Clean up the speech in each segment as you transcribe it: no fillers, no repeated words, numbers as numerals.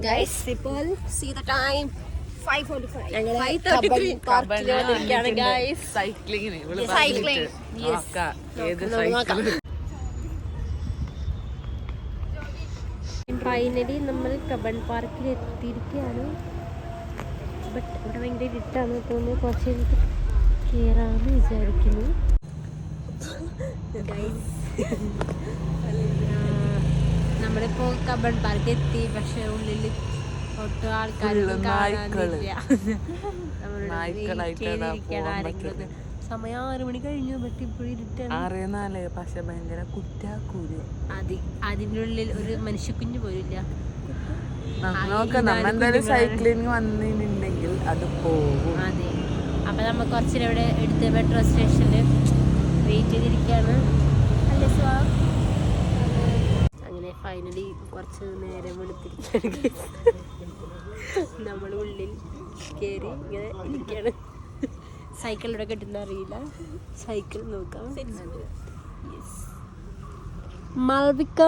Guys, people, see the time. 5:45. പാർക്കിലാണ് guys. Cycling. Yes. Finally നമ്മൾ Cubbon പാർക്കിൽ എത്തിയിരിക്കുകയാണ്. But ഇവിടെ ഭയങ്കര ഇരുട്ടാണ് തോന്നുന്നു. കുറച്ച് കഴിഞ്ഞിട്ട് കയറാമെന്ന് വിചാരിക്കുന്നു. നമ്മളിപ്പോൾ കബൺ പാർക്ക് എത്തി. പക്ഷെ ഉള്ളിൽ ഒട്ടും ആൾക്കാരൊന്നും കാണാനില്ല. സമയം 6 മണി കഴിഞ്ഞു. ബട്ട് ഇപ്പോഴും ഇരുട്ടാണ്. പക്ഷെ ഭയങ്കര കുറ്റാക്കൂര്. അതിൻ്റെ ഉള്ളിൽ ഒരു മനുഷ്യക്കുഞ്ഞ് പോലും ഇല്ല. നമ്മളെന്തായാലും സൈക്ലിങ് വന്നിട്ടുണ്ടെങ്കിൽ അത് പോകും. അതെ. അപ്പം നമ്മൾ കുറച്ചിടെ ഇവിടെ എടുത്ത് മെട്രോ സ്റ്റേഷനിൽ വെയിറ്റ് ചെയ്തിരിക്കുകയാണ്. അല്ലേ സ്വാ? അങ്ങനെ ഫൈനലി കുറച്ച് നേരം എടുത്തിരിക്കുകയാണ്. നമ്മൾ ഉള്ളിൽ കയറി ഇങ്ങനെ ഇരിക്കുകയാണ്. സൈക്കിൾ ഇവിടെ കിട്ടുന്ന അറിയില്ല. സൈക്കിൾ നോക്കാം. മാൽവിക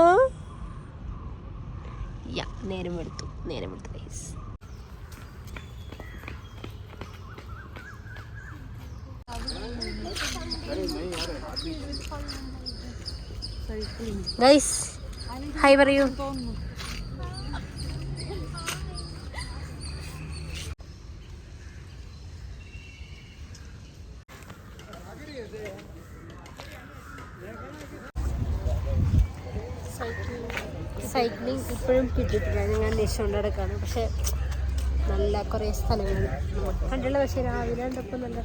നേരം എടുത്തു ഗൈസ്. ഗൈസ് ഹായ് പറയൂ. സൈക്ലിംഗ് ഇപ്പോഴും കിട്ടിയിട്ടില്ല. ഞങ്ങൾ അന്വേഷിച്ചുകൊണ്ട് നടക്കാണ്. പക്ഷെ നല്ല കുറേ സ്ഥലങ്ങൾ കണ്ടുള്ള. പക്ഷേ രാവിലെ കണ്ടപ്പോൾ നല്ല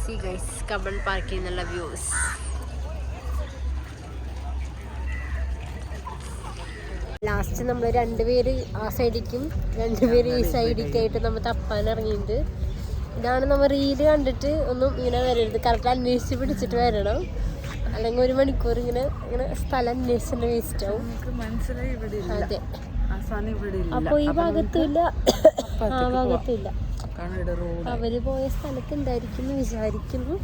സി ഗൈസ് കബൺ പാർക്കിൽ നിന്നുള്ള വ്യൂസ്. ലാസ്റ്റ് നമ്മൾ 2 പേര് ആ സൈഡിലേക്കും 2 പേര് ഈ സൈഡിലേക്കായിട്ട് നമ്മൾ തപ്പാൻ ഇറങ്ങിയിട്ടുണ്ട്. ഇതാണ് നമ്മൾ റീല് കണ്ടിട്ട് ഒന്നും ഇങ്ങനെ വരരുത്. കറക്റ്റ് അന്വേഷിച്ച് പിടിച്ചിട്ട് വരണം. അല്ലെങ്കിൽ 1 മണിക്കൂർ ഇങ്ങനെ സ്ഥലം അന്വേഷിച്ചിട്ട് വേസ്റ്റ് ആവും. അതെ. അപ്പോൾ ഈ ഭാഗത്തുമില്ല, ആ ഭാഗത്തുമില്ല. അവര് പോയ സ്ഥലത്ത് ഉണ്ടായിരിക്കും എന്ന് വിചാരിക്കുന്നു.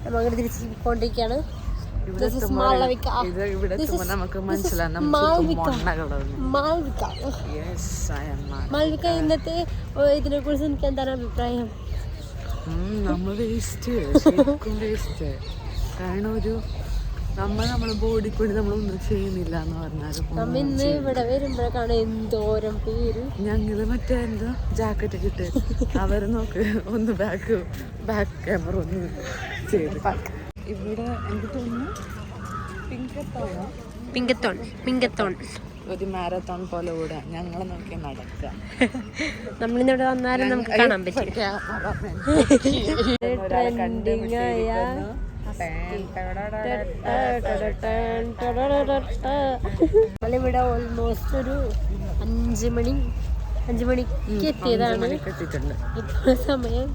നമ്മൾ അങ്ങനെ തിരിച്ച് കൊണ്ടിരിക്കുകയാണ്. മാൽവിക ഇന്നത്തെ ഇതിനെ കുറിച്ച് എനിക്ക് എന്താണ് അഭിപ്രായം? കാരണം നമ്മളെ ബോഡി കൂടി നമ്മളൊന്നും ചെയ്യുന്നില്ല എന്ന് പറഞ്ഞാലും നമ്മ ഇന്ന് ഇവിടെ വരുമ്പോഴേക്കാണ് എന്തോരം പേര്. ഞങ്ങള് മറ്റേ എന്താ ജാക്കറ്റ് കിട്ട് അവരെ നോക്ക് ഒന്ന് ബാക്ക് ക്യാമറ ഒന്ന് ചെയ്ത്. ഇവിടെ എനിക്ക് തോന്നുന്നു പിങ്കത്തോൺ ഒരു മാരത്തോൺ പോലെ കൂടെ ഞങ്ങളെ നോക്കി നടക്കുക. നമ്മളിന്നിവിടെ വന്നാലും നമുക്ക് കാണാൻ പറ്റും. നമ്മളിവിടെ ഓൾമോസ്റ്റ് ഒരു 5 മണിക്ക് എത്തിയതാണ്. ഇപ്പോൾ സമയം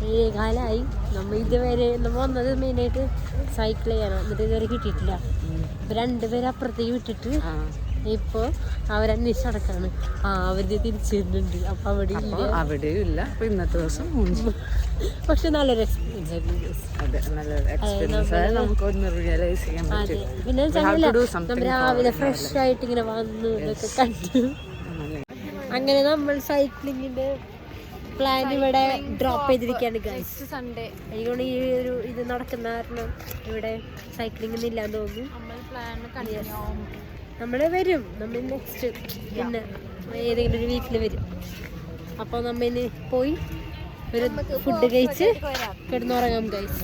7:15. നമ്മൾ ഇതുവരെ വന്നത് മെയിനായിട്ട് സൈക്കിൾ ചെയ്യാനാണ്. എന്നിട്ട് ഇതുവരെ കിട്ടിയിട്ടില്ല. 2 പേര് അപ്പുറത്തേക്ക് വിട്ടിട്ട് ഇപ്പോൾ അവരന്വേഷിച്ച് നടക്കാണ്. അവര് തിരിച്ചു വരുന്നുണ്ട്. അപ്പൊ അവിടെയും ഇല്ല. ഇന്നത്തെ ദിവസം പക്ഷെ നല്ലൊരു എക്സ്പീരിയൻസ് ആയിരുന്നു. പിന്നെ നമ്മൾ രാവിലെ ഫ്രഷ് ആയിട്ട് ഇങ്ങനെ വന്നു ഇതൊക്കെ കണ്ടു. അങ്ങനെ നമ്മൾ സൈക്ലിങ്ങിന്റെ പ്ലാൻ ഇവിടെ ഡ്രോപ്പ് ചെയ്തിരിക്കുകയാണ് ഗൈസ്. സൺഡേ എനിക്കൊണ്ട് ഈ ഒരു ഇത് നടക്കുന്ന കാരണം ഇവിടെ സൈക്ലിംഗ് ഒന്നും ഇല്ലാന്ന് തോന്നുന്നു. നമ്മൾ വരും. നമ്മൾ നെക്സ്റ്റ് പിന്നെ ഏതെങ്കിലും ഒരു വീട്ടിൽ വരും. അപ്പോൾ നമ്മ ഇനി പോയി ഒരു ഫുഡ് കഴിച്ച് കിടന്നുറങ്ങാം ഗൈസ്.